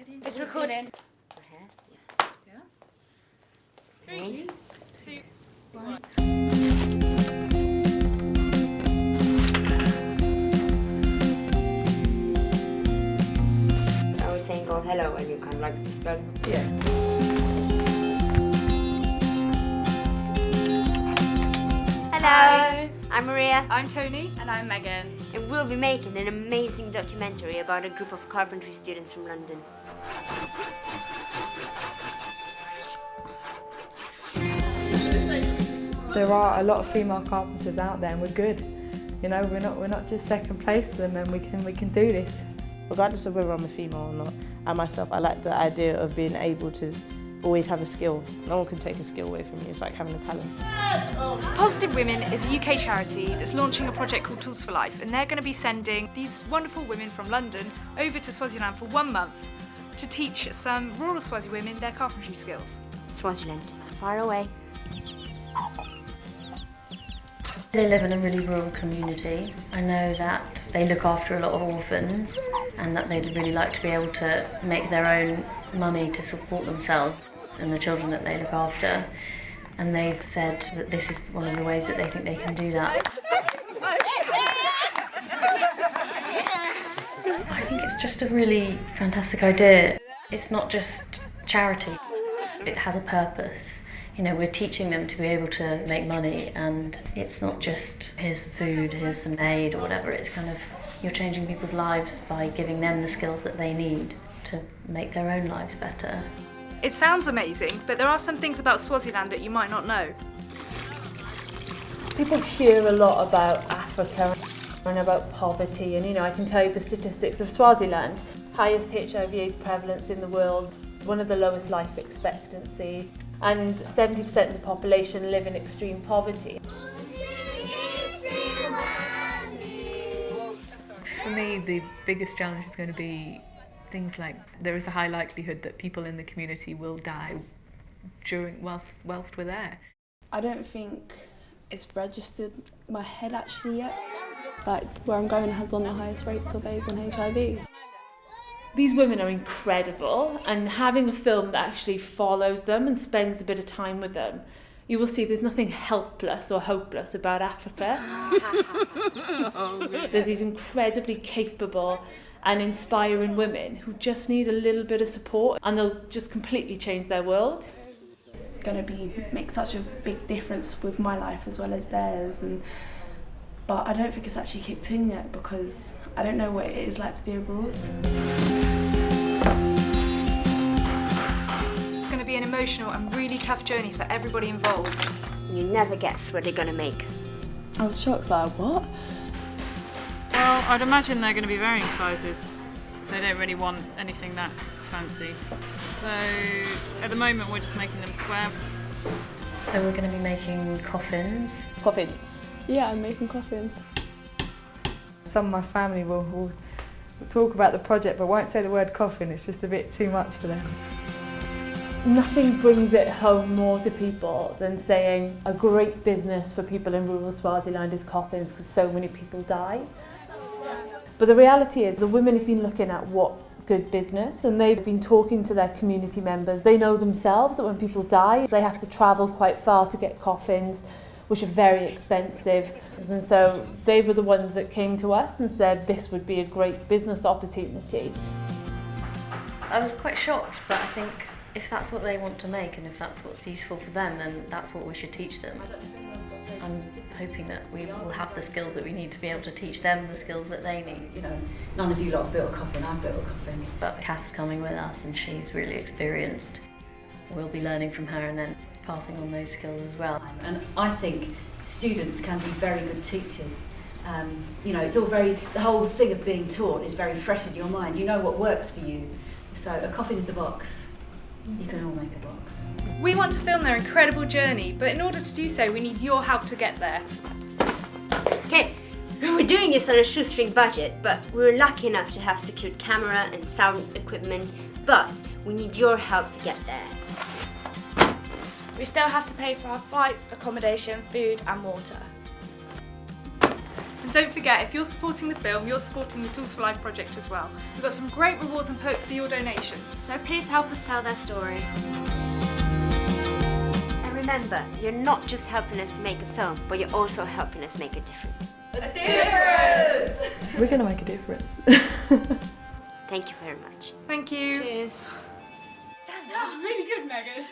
It's recording. Yeah. 3, 2, 1. I was saying, oh, hello, and you kind of like, Yeah. hello, I'm Maria, I'm Tony. And I'm Megan. and we'll be making an amazing documentary about a group of carpentry students from London. There are a lot of female carpenters out there, and we're good. You know, we're not just second place to them, and we can do this. Regardless of whether I'm a female or not, I myself, I like the idea of being able to always have a skill. No one can take a skill away from you. It's like having a talent. Positive Women is a UK charity that's launching a project called Tools for Life, and they're going to be sending these wonderful women from London over to Swaziland for 1 month to teach some rural Swazi women their carpentry skills. Swaziland, far away. They live in a really rural community. I know that they look after a lot of orphans and that they'd really like to be able to make their own money to support themselves and the children that they look after. And they've said that this is one of the ways that they think they can do that. I think it's just a really fantastic idea. It's not just charity, it has a purpose. You know, we're teaching them to be able to make money, and it's not just here's some food, here's some aid or whatever. It's kind of, you're changing people's lives by giving them the skills that they need to make their own lives better. It sounds amazing, but there are some things about Swaziland that you might not know. People hear a lot about Africa and about poverty, and you know, I can tell you the statistics of Swaziland. Highest HIV/AIDS prevalence in the world, one of the lowest life expectancy, and 70% of the population live in extreme poverty. For me, the biggest challenge is going to be things like there is a high likelihood that people in the community will die whilst we're there. I don't think it's registered in my head actually yet. Like, where I'm going has one of the highest rates of AIDS and HIV. These women are incredible, and having a film that actually follows them and spends a bit of time with them, you will see there's nothing helpless or hopeless about Africa. There's these incredibly capable and inspiring women who just need a little bit of support, and they'll just completely change their world. It's going to make such a big difference with my life as well as theirs. But I don't think it's actually kicked in yet because I don't know what it is like to be abroad. It's going to be an emotional and really tough journey for everybody involved. You never guess what they're gonna make. I was shocked, like, what? Well, I'd imagine they're going to be varying sizes. They don't really want anything that fancy. So at the moment we're just making them square. So we're going to be making coffins. Coffins. Yeah, I'm making coffins. Some of my family will talk about the project but won't say the word coffin. It's just a bit too much for them. Nothing brings it home more to people than saying a great business for people in rural Swaziland is coffins because so many people die. But the reality is the women have been looking at what's good business, and they've been talking to their community members. They know themselves that when people die, they have to travel quite far to get coffins, which are very expensive. And so they were the ones that came to us and said this would be a great business opportunity. I was quite shocked, but I think if that's what they want to make and if that's what's useful for them, then that's what we should teach them. I'm hoping that we will have the skills that we need to be able to teach them the skills that they need. You know, none of you lot have built a coffin, I've built a coffin. But Kath's coming with us and she's really experienced. We'll be learning from her and then passing on those skills as well. And I think students can be very good teachers. You know, it's all the whole thing of being taught is very fresh in your mind. You know what works for you. So a coffin is a box. You can all make a box. We want to film their incredible journey, but in order to do so, we need your help to get there. Okay, we're doing this on a shoestring budget, but we were lucky enough to have secured camera and sound equipment, but we need your help to get there. We still have to pay for our flights, accommodation, food and water. And don't forget, if you're supporting the film, you're supporting the Tools for Life project as well. We've got some great rewards and perks for your donations. So please help us tell their story. And remember, you're not just helping us to make a film, but you're also helping us make a difference. A difference! We're going to make a difference. Thank you very much. Thank you. Cheers. That was really good, Megan.